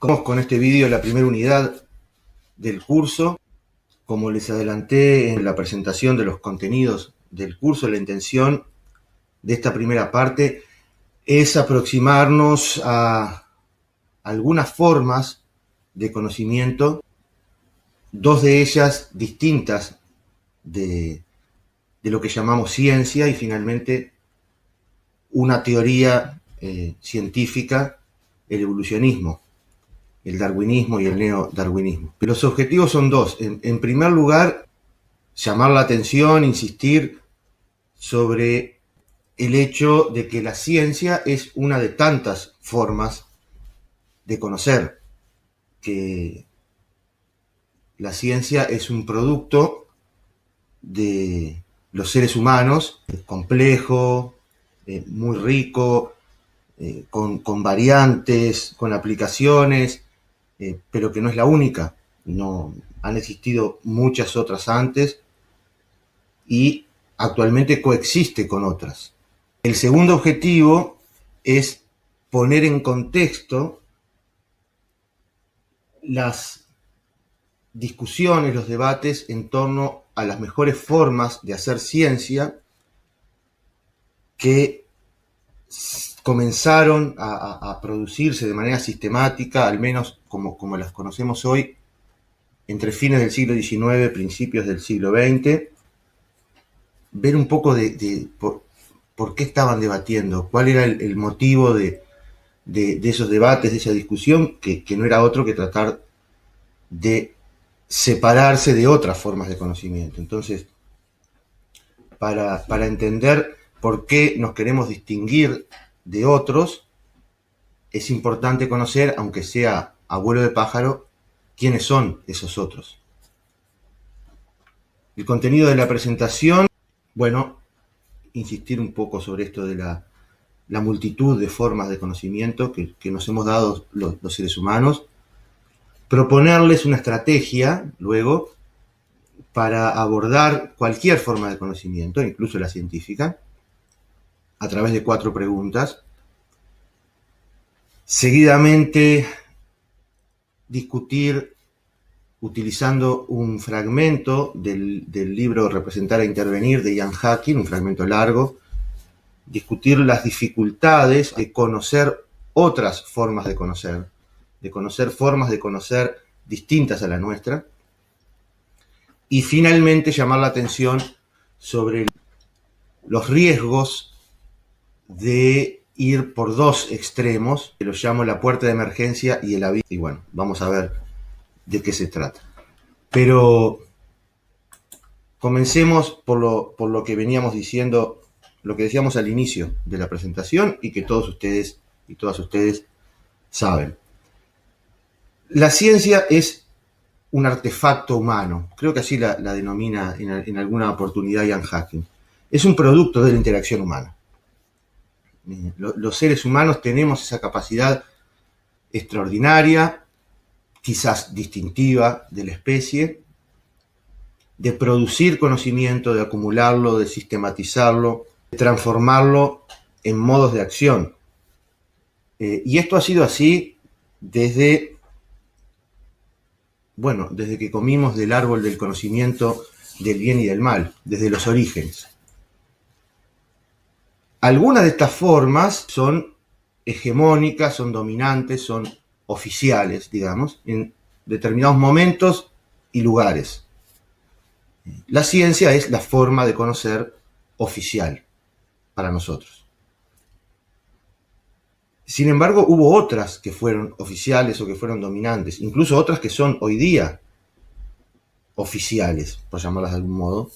Comenzamos con este vídeo la primera unidad del curso. Como les adelanté en la presentación de los contenidos del curso, la intención de esta primera parte es aproximarnos a algunas formas de conocimiento, dos de ellas distintas de lo que llamamos ciencia, y finalmente una teoría científica, el evolucionismo, el darwinismo y el neodarwinismo. Los objetivos son dos. En primer lugar, llamar la atención, insistir sobre el hecho de que la ciencia es una de tantas formas de conocer, que la ciencia es un producto de los seres humanos, complejo, muy rico, con variantes, con aplicaciones, pero que no es la única. No, han existido muchas otras antes y actualmente coexiste con otras. El segundo objetivo es poner en contexto las discusiones, los debates en torno a las mejores formas de hacer ciencia que comenzaron a producirse de manera sistemática, al menos como las conocemos hoy, entre fines del siglo XIX, principios del siglo XX, ver un poco de por qué estaban debatiendo, cuál era el motivo de esos debates, de esa discusión, que no era otro que tratar de separarse de otras formas de conocimiento. Entonces, para entender por qué nos queremos distinguir de otros, es importante conocer, aunque sea a vuelo de pájaro, quiénes son esos otros. El contenido de la presentación, bueno, insistir un poco sobre esto de la multitud de formas de conocimiento que nos hemos dado los seres humanos, proponerles una estrategia, luego, para abordar cualquier forma de conocimiento, incluso la científica, a través de 4 preguntas. Seguidamente, discutir utilizando un fragmento del libro Representar e Intervenir de Ian Hacking, un fragmento largo, discutir las dificultades de conocer otras formas de conocer formas de conocer distintas a la nuestra, y finalmente llamar la atención sobre los riesgos de ir por 2 extremos, que los llamo la puerta de emergencia y el abismo. Y bueno, vamos a ver de qué se trata. Pero comencemos por lo que veníamos diciendo, lo que decíamos al inicio de la presentación y que todos ustedes y todas ustedes saben. La ciencia es un artefacto humano, creo que así la denomina en alguna oportunidad Ian Hacking. Es un producto de la interacción humana. Los seres humanos tenemos esa capacidad extraordinaria, quizás distintiva de la especie, de producir conocimiento, de acumularlo, de sistematizarlo, de transformarlo en modos de acción. Y esto ha sido así desde que comimos del árbol del conocimiento del bien y del mal, desde los orígenes. Algunas de estas formas son hegemónicas, son dominantes, son oficiales, digamos, en determinados momentos y lugares. La ciencia es la forma de conocer oficial para nosotros. Sin embargo, hubo otras que fueron oficiales o que fueron dominantes, incluso otras que son hoy día oficiales, por llamarlas de algún modo,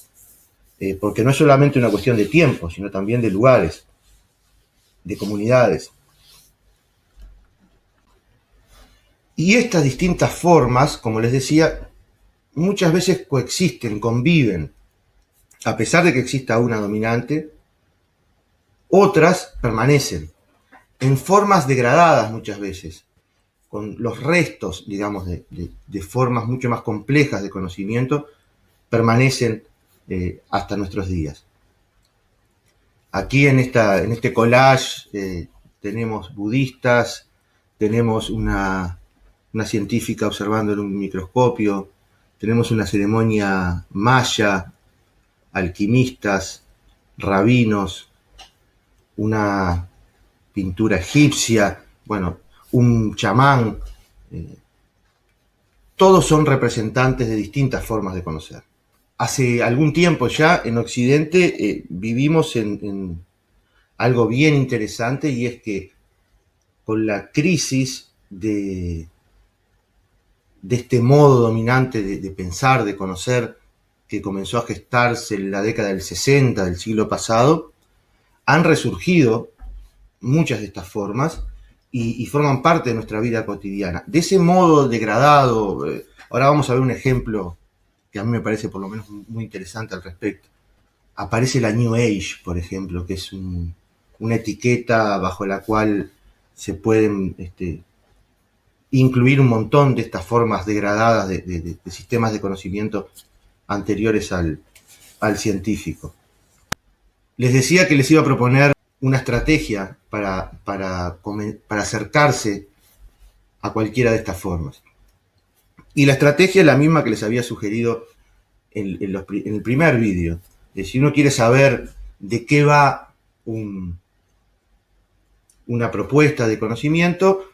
porque no es solamente una cuestión de tiempo, sino también de lugares, de comunidades. Y estas distintas formas, como les decía, muchas veces coexisten, conviven. A pesar de que exista una dominante, otras permanecen en formas degradadas muchas veces, con los restos, digamos, de formas mucho más complejas de conocimiento, permanecen hasta nuestros días. Aquí en este collage tenemos budistas, tenemos una una científica observando en un microscopio, tenemos una ceremonia maya, alquimistas, rabinos, una pintura egipcia, bueno, un chamán, todos son representantes de distintas formas de conocer. Hace algún tiempo ya en Occidente vivimos en algo bien interesante, y es que con la crisis de este modo dominante de pensar, de conocer, que comenzó a gestarse en la década del 60 del siglo pasado, han resurgido muchas de estas formas y forman parte de nuestra vida cotidiana. De ese modo degradado, ahora vamos a ver un ejemplo que a mí me parece por lo menos muy interesante al respecto. Aparece la New Age, por ejemplo, que es una etiqueta bajo la cual se pueden incluir un montón de estas formas degradadas de sistemas de conocimiento anteriores al científico. Les decía que les iba a proponer una estrategia para acercarse a cualquiera de estas formas. Y la estrategia es la misma que les había sugerido en el primer vídeo. Si uno quiere saber de qué va una propuesta de conocimiento,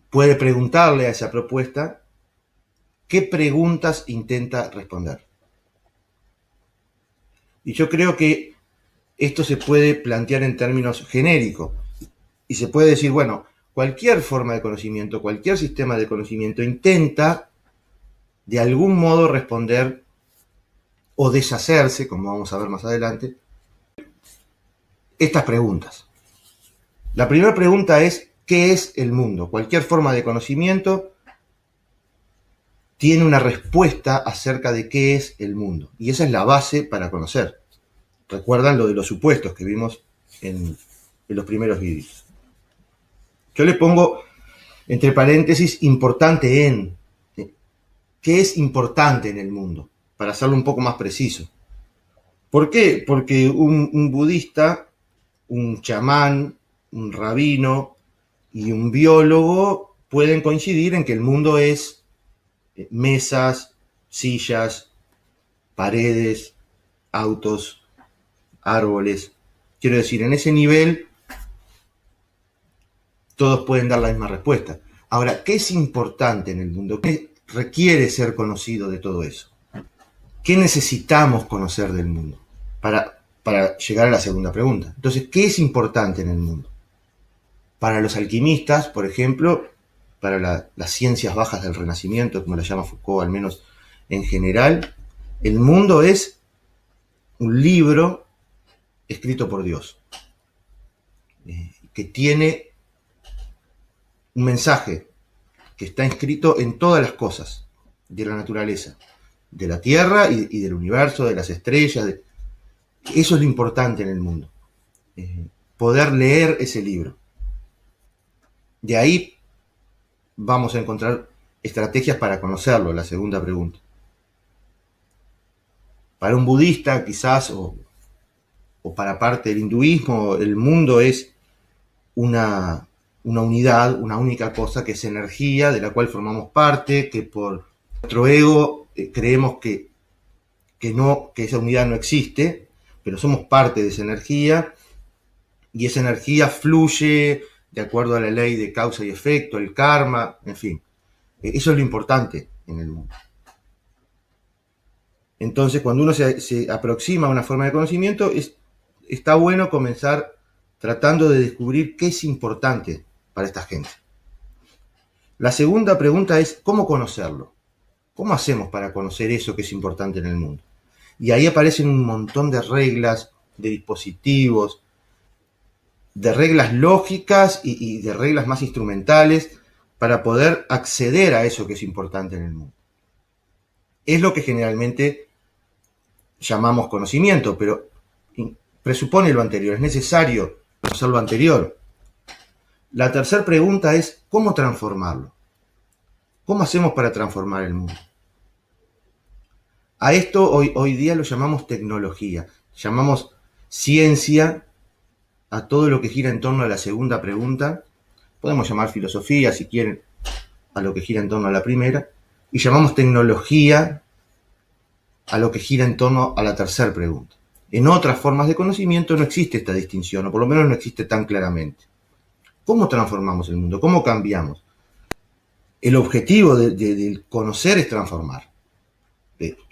puede preguntarle a esa propuesta qué preguntas intenta responder. Y yo creo que esto se puede plantear en términos genéricos. Y se puede decir, bueno, cualquier forma de conocimiento, cualquier sistema de conocimiento intenta de algún modo responder o deshacerse, como vamos a ver más adelante, estas preguntas. La primera pregunta es, ¿qué es el mundo? Cualquier forma de conocimiento tiene una respuesta acerca de qué es el mundo. Y esa es la base para conocer. Recuerdan lo de los supuestos que vimos en los primeros vídeos. Yo le pongo entre paréntesis importante en. ¿Qué es importante en el mundo? Para hacerlo un poco más preciso. ¿Por qué? Porque un budista, un chamán, un rabino y un biólogo pueden coincidir en que el mundo es mesas, sillas, paredes, autos, árboles. Quiero decir, en ese nivel todos pueden dar la misma respuesta. Ahora, ¿qué es importante en el mundo? ¿Qué requiere ser conocido de todo eso? ¿Qué necesitamos conocer del mundo para llegar a la segunda pregunta? Entonces, ¿qué es importante en el mundo? Para los alquimistas, por ejemplo, para las ciencias bajas del Renacimiento, como la llama Foucault, al menos en general, el mundo es un libro escrito por Dios, que tiene un mensaje que está inscrito en todas las cosas de la naturaleza, de la Tierra y del universo, de las estrellas. Eso es lo importante en el mundo, poder leer ese libro. De ahí vamos a encontrar estrategias para conocerlo, la segunda pregunta. Para un budista, quizás, o para parte del hinduismo, el mundo es una unidad, una única cosa, que es energía, de la cual formamos parte, que por nuestro ego creemos que esa unidad no existe, pero somos parte de esa energía, y esa energía fluye de acuerdo a la ley de causa y efecto, el karma, en fin. Eso es lo importante en el mundo. Entonces, cuando uno se aproxima a una forma de conocimiento, está bueno comenzar tratando de descubrir qué es importante para esta gente. La segunda pregunta es, ¿cómo conocerlo? ¿Cómo hacemos para conocer eso que es importante en el mundo? Y ahí aparecen un montón de reglas, de dispositivos, de reglas lógicas y de reglas más instrumentales para poder acceder a eso que es importante en el mundo. Es lo que generalmente llamamos conocimiento, pero presupone lo anterior, es necesario conocer lo anterior. La tercera pregunta es, ¿cómo transformarlo? ¿Cómo hacemos para transformar el mundo? A esto hoy día lo llamamos tecnología, llamamos ciencia a todo lo que gira en torno a la segunda pregunta. Podemos llamar filosofía si quieren, a lo que gira en torno a la primera, y llamamos tecnología a lo que gira en torno a la tercera pregunta. En otras formas de conocimiento no existe esta distinción, o por lo menos no existe tan claramente. ¿Cómo transformamos el mundo? ¿Cómo cambiamos? El objetivo del conocer es transformar.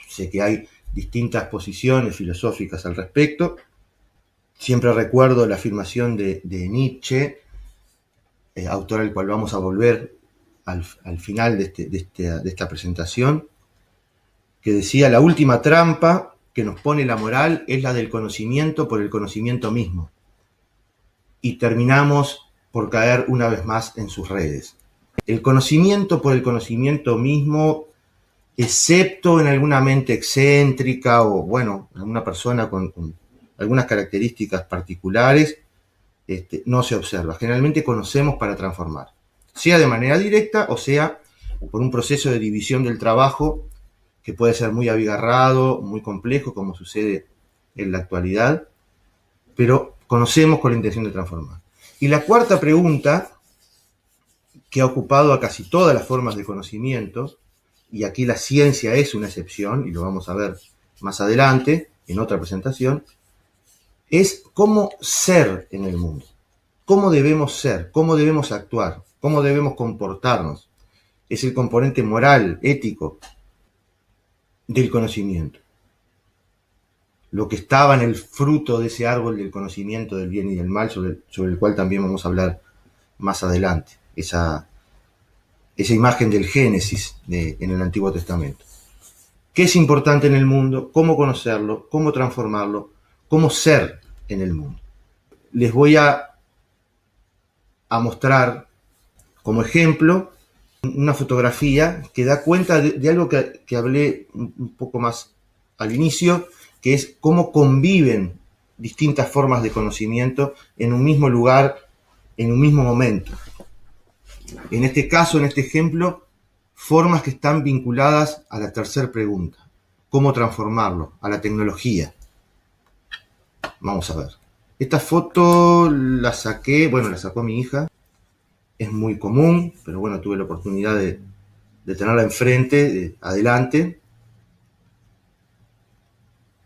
Sé que hay distintas posiciones filosóficas al respecto. Siempre recuerdo la afirmación de Nietzsche, autor al cual vamos a volver al final de esta presentación, que decía: la última trampa que nos pone la moral es la del conocimiento por el conocimiento mismo. Y terminamos por caer una vez más en sus redes. El conocimiento por el conocimiento mismo, excepto en alguna mente excéntrica o, bueno, alguna persona con algunas características particulares, no se observa. Generalmente conocemos para transformar, sea de manera directa o sea por un proceso de división del trabajo que puede ser muy abigarrado, muy complejo, como sucede en la actualidad, pero conocemos con la intención de transformar. Y la cuarta pregunta, que ha ocupado a casi todas las formas de conocimiento, y aquí la ciencia es una excepción, y lo vamos a ver más adelante en otra presentación, es cómo ser en el mundo. ¿Cómo debemos ser? ¿Cómo debemos actuar? ¿Cómo debemos comportarnos? Es el componente moral, ético del conocimiento. Lo que estaba en el fruto de ese árbol del conocimiento del bien y del mal, sobre el cual también vamos a hablar más adelante. Esa imagen del Génesis en el Antiguo Testamento. ¿Qué es importante en el mundo? ¿Cómo conocerlo? ¿Cómo transformarlo? ¿Cómo ser en el mundo? Les voy a mostrar como ejemplo una fotografía que da cuenta de algo que hablé un poco más al inicio, que es cómo conviven distintas formas de conocimiento en un mismo lugar, en un mismo momento. En este caso, en este ejemplo, formas que están vinculadas a la tercera pregunta: ¿cómo transformarlo? A la tecnología. Vamos a ver. Esta foto la sacó mi hija. Es muy común, pero bueno, tuve la oportunidad de tenerla enfrente, adelante.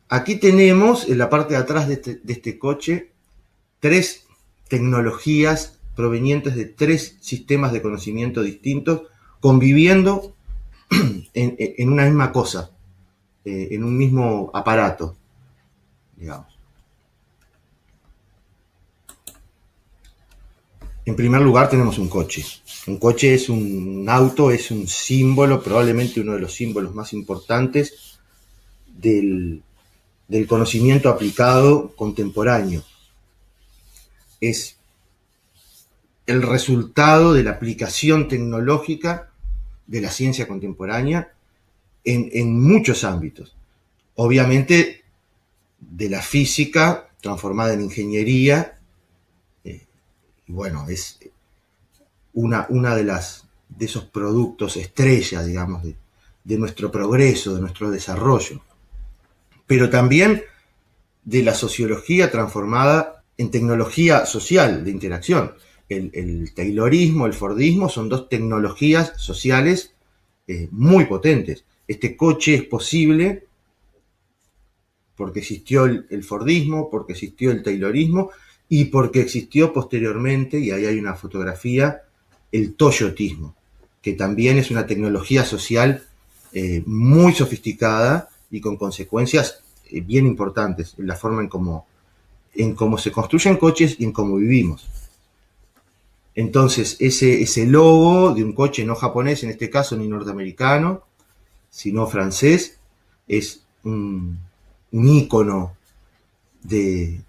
Aquí tenemos, en la parte de atrás de este coche, 3 tecnologías provenientes de 3 sistemas de conocimiento distintos, conviviendo en una misma cosa, en un mismo aparato, digamos. En primer lugar tenemos un coche. Un coche es un auto, es un símbolo, probablemente uno de los símbolos más importantes del conocimiento aplicado contemporáneo. Es el resultado de la aplicación tecnológica de la ciencia contemporánea en muchos ámbitos. Obviamente de la física transformada en ingeniería, bueno, es una de esos productos estrella, digamos, de nuestro progreso, de nuestro desarrollo. Pero también de la sociología transformada en tecnología social de interacción. El taylorismo, el fordismo son 2 tecnologías sociales muy potentes. Este coche es posible porque existió el fordismo, porque existió el taylorismo y porque existió posteriormente, y ahí hay una fotografía, el toyotismo, que también es una tecnología social muy sofisticada y con consecuencias bien importantes en la forma en cómo se construyen coches y en cómo vivimos. Entonces, ese logo de un coche no japonés, en este caso ni norteamericano, sino francés, es un ícono de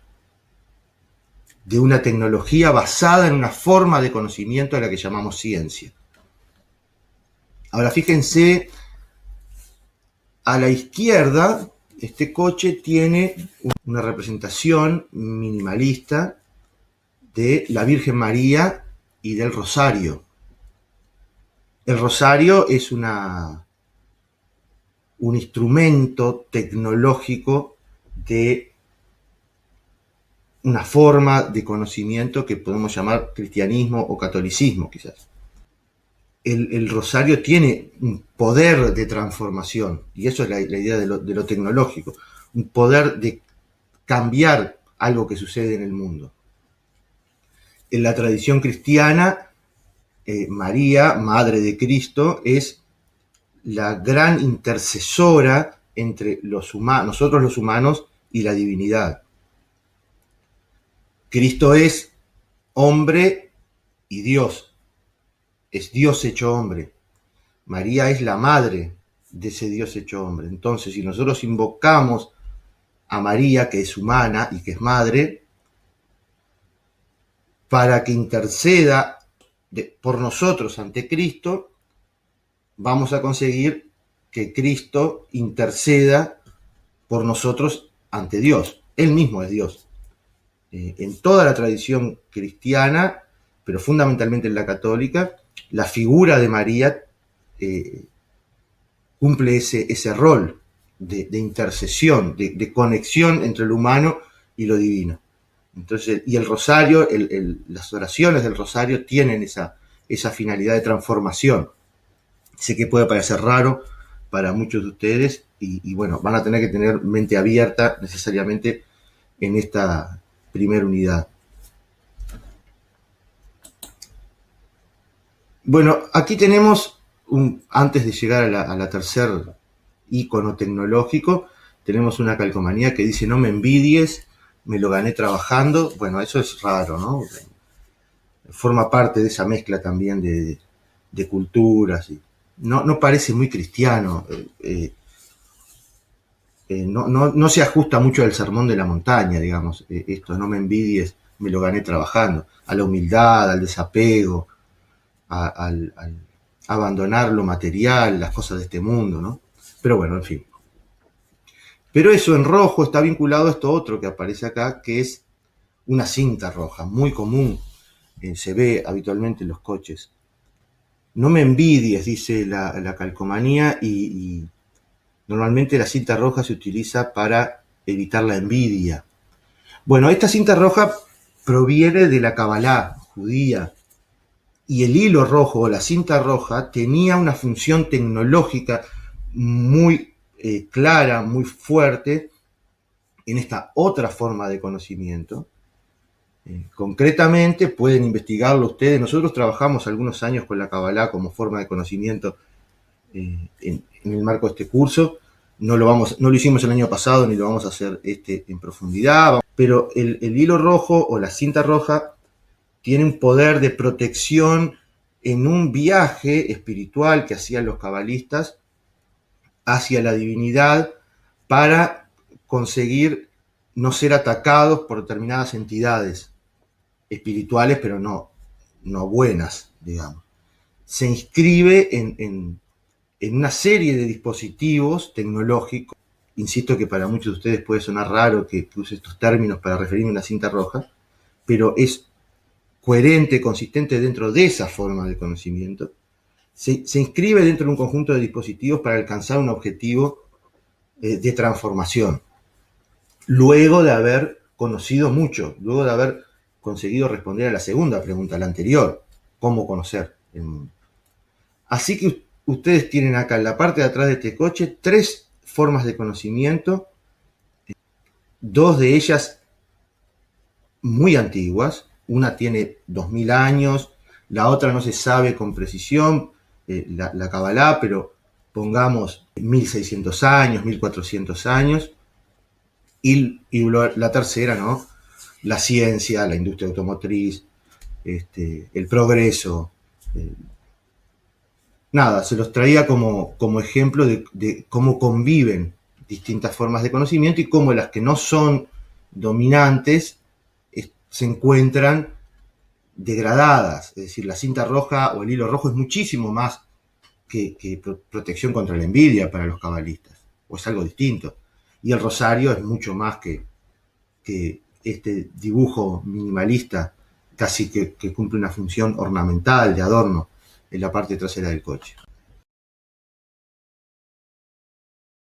una tecnología basada en una forma de conocimiento a la que llamamos ciencia. Ahora fíjense, a la izquierda, este coche tiene una representación minimalista de la Virgen María y del Rosario. El Rosario es un instrumento tecnológico de una forma de conocimiento que podemos llamar cristianismo o catolicismo, quizás. el rosario tiene un poder de transformación, y eso es la idea de lo tecnológico, un poder de cambiar algo que sucede en el mundo. En la tradición cristiana, María, Madre de Cristo, es la gran intercesora entre nosotros los humanos y la divinidad. Cristo es hombre y Dios, es Dios hecho hombre. María es la madre de ese Dios hecho hombre. Entonces, si nosotros invocamos a María, que es humana y que es madre, para que interceda por nosotros ante Cristo, vamos a conseguir que Cristo interceda por nosotros ante Dios. Él mismo es Dios. En toda la tradición cristiana, pero fundamentalmente en la católica, la figura de María cumple ese rol de intercesión, de conexión entre lo humano y lo divino. Entonces, y el rosario, las oraciones del rosario tienen esa finalidad de transformación. Sé que puede parecer raro para muchos de ustedes y bueno, van a tener que tener mente abierta necesariamente en esta primera unidad. Bueno, aquí tenemos, antes de llegar a la tercer ícono tecnológico, tenemos una calcomanía que dice: no me envidies, me lo gané trabajando. Bueno, eso es raro, ¿no? Forma parte de esa mezcla también de culturas. No parece muy cristiano. No se ajusta mucho al sermón de la montaña, digamos, esto: no me envidies, me lo gané trabajando, a la humildad, al desapego, al abandonar lo material, las cosas de este mundo, ¿no? Pero bueno, en fin. Pero eso en rojo está vinculado a esto otro que aparece acá, que es una cinta roja, muy común, se ve habitualmente en los coches. No me envidies, dice la calcomanía, y normalmente la cinta roja se utiliza para evitar la envidia. Bueno, esta cinta roja proviene de la Cabalá judía, y el hilo rojo o la cinta roja tenía una función tecnológica muy clara, muy fuerte en esta otra forma de conocimiento. Concretamente, pueden investigarlo ustedes. Nosotros trabajamos algunos años con la Cabalá como forma de conocimiento en el marco de este curso. No lo hicimos el año pasado ni lo vamos a hacer en profundidad, pero el hilo rojo o la cinta roja tiene un poder de protección en un viaje espiritual que hacían los cabalistas hacia la divinidad para conseguir no ser atacados por determinadas entidades espirituales, pero no buenas, digamos. Se inscribe en una serie de dispositivos tecnológicos. Insisto que para muchos de ustedes puede sonar raro que use estos términos para referirme a una cinta roja, pero es coherente, consistente dentro de esa forma de conocimiento. Se inscribe dentro de un conjunto de dispositivos para alcanzar un objetivo de transformación. Luego de haber conocido mucho, luego de haber conseguido responder a la segunda pregunta, la anterior: ¿cómo conocer el mundo? Así que ustedes tienen acá en la parte de atrás de este coche 3 formas de conocimiento, 2 de ellas muy antiguas. Una tiene 2000 años, la otra no se sabe con precisión, la Cabalá, pero pongamos 1600 años, 1400 años. Y la tercera, ¿no? La ciencia, la industria automotriz, el progreso. Nada, se los traía como ejemplo de cómo conviven distintas formas de conocimiento y cómo las que no son dominantes se encuentran degradadas. Es decir, la cinta roja o el hilo rojo es muchísimo más que protección contra la envidia para los cabalistas, o es algo distinto. Y el rosario es mucho más que este dibujo minimalista, casi que cumple una función ornamental, de adorno, en la parte trasera del coche.